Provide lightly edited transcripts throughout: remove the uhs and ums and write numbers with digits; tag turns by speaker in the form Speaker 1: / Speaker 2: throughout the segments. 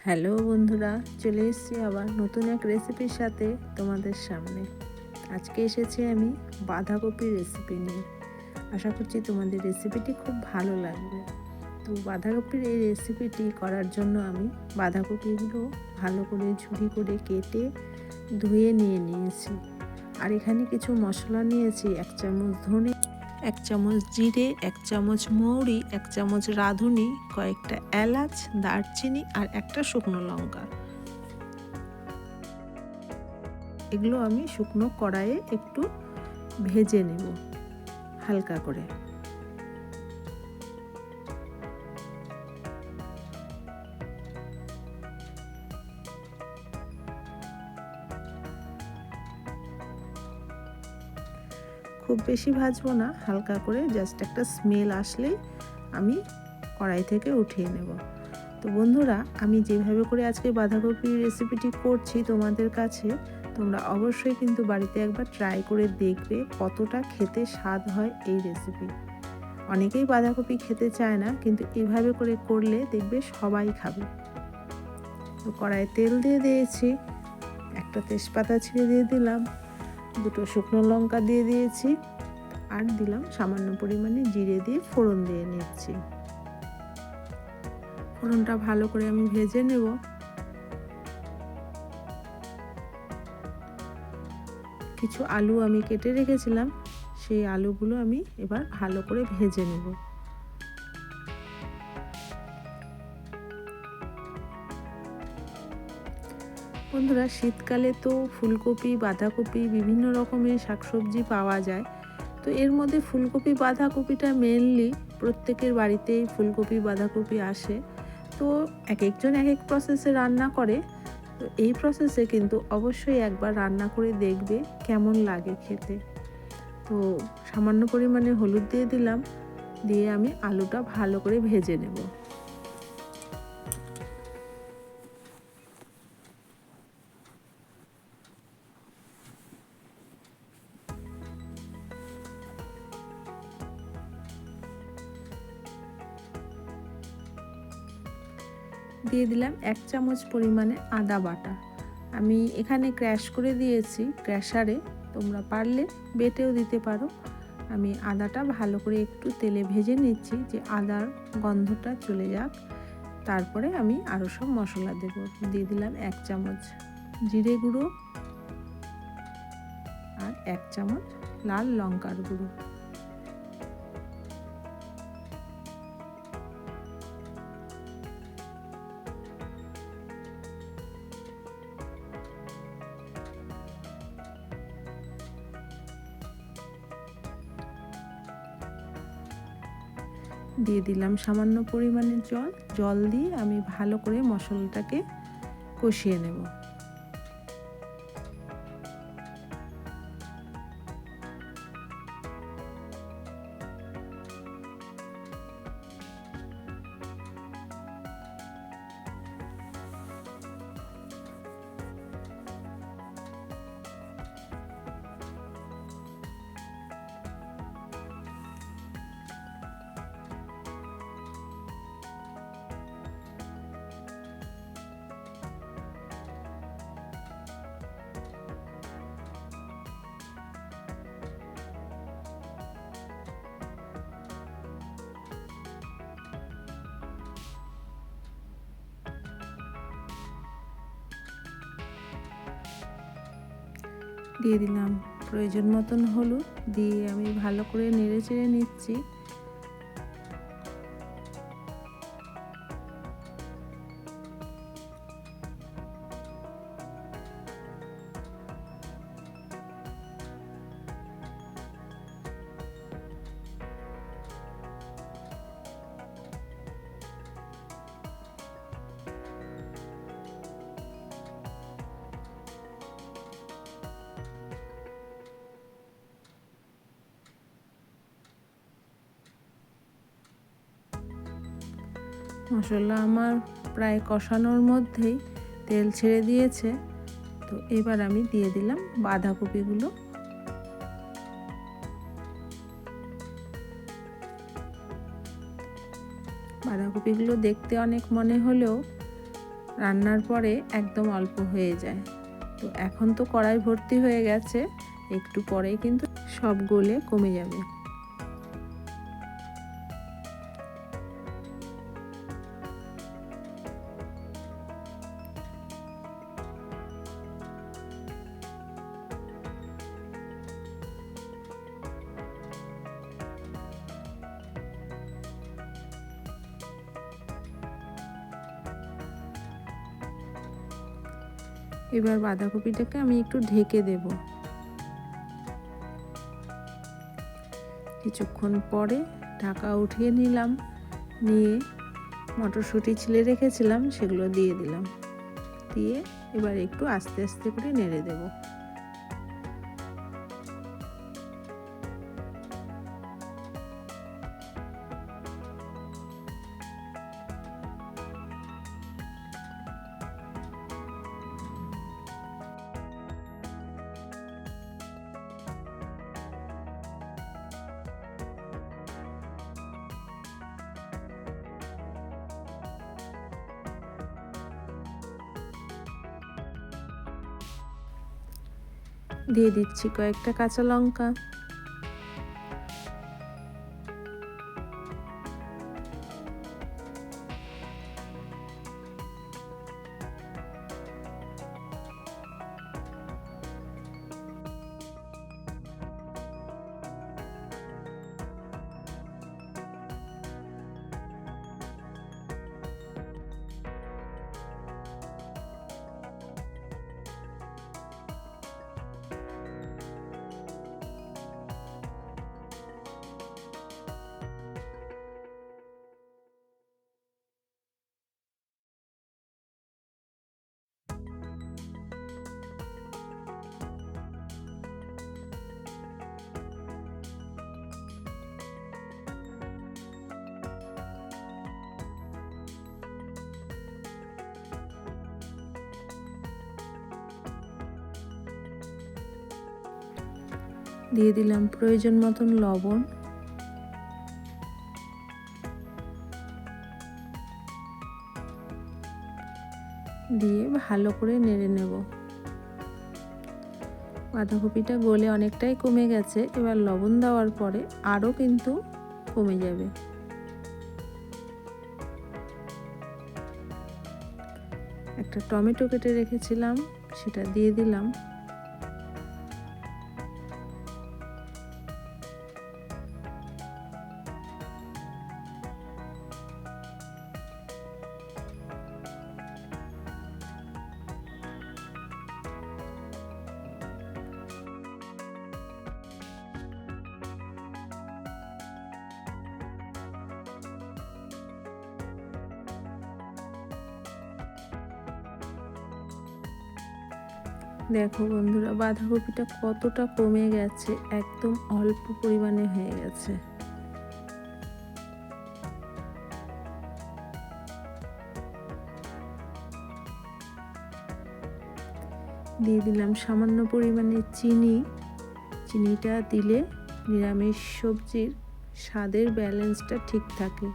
Speaker 1: Hello বন্ধুরা, চলে এসেছি আবার নতুন এক রেসিপির সাথে তোমাদের সামনে। আজকে এসেছি আমি বাঁধাকপির রেসিপি নিয়ে। আশা করছি তোমাদের রেসিপিটি খুব ভালো লাগবে। তো বাঁধাকপির এই রেসিপিটি করার জন্য আমি বাঁধাকপিগুলো ভালো করে ঝুরি করে কেটে ধুয়ে নিয়েছি। আর এখানে কিছু মশলা নিয়েছি, 1 চামচ ধনে, 1 চামচ জিরে, 1 চামচ মৌরি, 1 চামচ রাঁধুনি, কয়েকটা এলাচ, দারচিনি আর একটা শুকনো লঙ্কা। এগুলো আমি শুকনো কড়াইয়ে একটু ভেজে নেব হালকা করে। খুব বেশি ভাজবো না, হালকা করে জাস্ট একটা স্মেল আসলেই আমি কড়াই থেকে উঠিয়ে নেব। তো বন্ধুরা, আমি যেভাবে করে আজকে বাঁধাকপির রেসিপিটি করছি তোমাদের কাছে, তোমরা অবশ্যই কিন্তু বাড়িতে একবার ট্রাই করে দেখবে কতটা খেতে স্বাদ হয় এই রেসিপি। অনেকেই বাঁধাকপি খেতে চায় না, কিন্তু এভাবে করে করলে দেখবে সবাই খাবে। তো কড়াইয়ে তেল দিয়ে দিয়েছি, একটা তেজপাতা ছিঁড়ে দিয়ে দিলাম, 2টো শুকনো লঙ্কা দিয়ে দিয়েছি, আর দিলাম সামান্য পরিমাণে জিরে দিয়ে ফোড়ন দিয়ে নিচ্ছি। ফোড়নটা ভালো করে আমি ভেজে নেব। কিছু আলু আমি কেটে রেখেছিলাম, সেই আলুগুলো আমি এবার ভালো করে ভেজে নেব। বন্ধুরা, শীতকালে তো ফুলকপি, বাঁধাকপি, বিভিন্ন রকমের শাকসবজি পাওয়া যায়। তো এর মধ্যে ফুলকপি, বাঁধাকপিটা মেনলি প্রত্যেকের বাড়িতেই ফুলকপি, বাঁধাকপি আসে। তো এক একজন এক এক প্রসেসে রান্না করে। তো এই প্রসেসে কিন্তু অবশ্যই একবার রান্না করে দেখবে কেমন লাগে খেতে। তো সামান্য পরিমাণে হলুদ দিয়ে দিলাম, দিয়ে আমি আলুটা ভালো করে ভেজে নেব। দিয়ে দিলাম 1 চামচ পরিমাণে আদা বাটা। আমি এখানে ক্র্যাশ করে দিয়েছি ক্র্যাশারে, তোমরা পারলে বেটেও দিতে পারো। আমি আদাটা ভালো করে একটু তেলে ভেজে নিচ্ছি, যে আদার গন্ধটা চলে যাক। তারপরে আমি আরও সব মশলা দেব। দিয়ে দিলাম 1 চামচ জিরে গুঁড়ো আর 1 চামচ লাল লঙ্কার গুঁড়ো। দিয়ে দিলাম সামান্য পরিমাণে জল দিয়ে আমি ভালো করে মশলাটাকে কষিয়ে নেব। দিয়ে দিলাম প্রয়োজন মতন হলুদ, দিয়ে আমি ভালো করে নেড়ে চেড়ে নিচ্ছি। মশলা আমার প্রায় কষানোর মধ্যেই তেল ছেড়ে দিয়েছে। তো এবার আমি দিয়ে দিলাম বাঁধাকপিগুলো। বাঁধাকপিগুলো দেখতে অনেক মনে হলেও রান্নার পরে একদম অল্প হয়ে যায়। তো এখন তো কড়াই ভর্তি হয়ে গেছে, একটু পরেই কিন্তু সব গলে কমে যাবে। এবার বাঁধাকপিটাকে আমি একটু ঢেকে দেব। কিছুক্ষণ পরে ঢাকা উঠিয়ে নিলাম, নিয়ে মটরশুঁটি ছিলে রেখেছিলাম সেগুলো দিয়ে দিলাম, দিয়ে এবার একটু আস্তে আস্তে করে নেড়ে দেব। দিয়ে দিচ্ছি কয়েকটা কাঁচা লঙ্কা, দিয়ে দিলাম প্রয়োজন মতন লবণ, দিয়ে ভালো করে নেড়ে নেব। বাঁধাকপিটা গলে অনেকটাই কমে গেছে, এবার লবণ দেওয়ার পরে আরও কিন্তু কমে যাবে। একটা টমেটো কেটে রেখেছিলাম সেটা দিয়ে দিলাম, দেখো বন্ধুরা বাঁধাকপিটা কতটা কমে গেছে, একদম অল্প পরিমাণে হয়ে গেছে। দিয়ে দিলাম সামান্য পরিমাণে চিনি। চিনিটা দিলে নিরামিষ সবজির স্বাদের ব্যালেন্সটা ঠিক থাকে।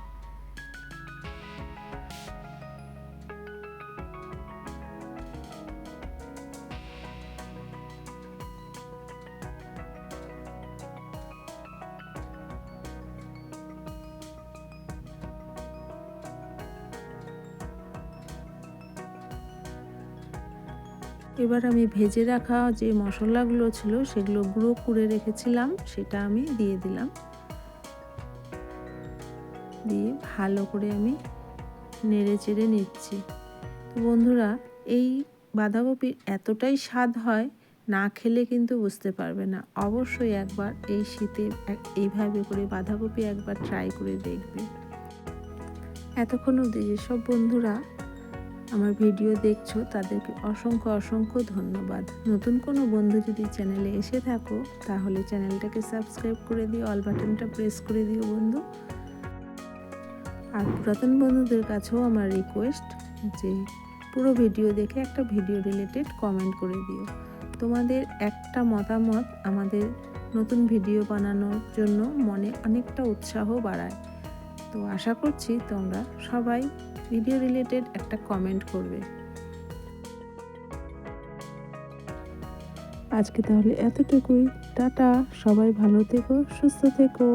Speaker 1: এবার আমি ভেজে রাখা যে মশলাগুলো ছিল সেগুলো গুঁড়ো করে রেখেছিলাম সেটা আমি দিয়ে দিলাম, দিয়ে ভালো করে আমি নেড়ে চেড়ে নিচ্ছি। তো বন্ধুরা এই বাঁধাকপির এতটাই স্বাদ হয়, না খেলে কিন্তু বুঝতে পারবে না। অবশ্যই একবার এই শীতে এইভাবে করে বাঁধাকপি একবার ট্রাই করে দেখবে। এতক্ষণ অবধি যেসব বন্ধুরা আমার ভিডিও দেখছো তাদেরকে অসংখ্য অসংখ্য ধন্যবাদ। নতুন কোনো বন্ধু যদি চ্যানেলে এসে থাকো তাহলে চ্যানেলটাকে সাবস্ক্রাইব করে দিও, অল বাটনটা প্রেস করে দিও বন্ধু। আর পুরাতন বন্ধুদের কাছেও আমার রিকোয়েস্ট যে পুরো ভিডিও দেখে একটা ভিডিও রিলেটেড কমেন্ট করে দিও। তোমাদের একটা মতামত আমাদের নতুন ভিডিও বানানোর জন্য মনে অনেকটা উৎসাহ বাড়ায়। তো আশা করছি তোমরা সবাই ভিডিও রিলেটেড একটা কমেন্ট করবে। আজকে তাহলে এতটুকুই। টাটা, সবাই ভালো থেকো, সুস্থ থেকো।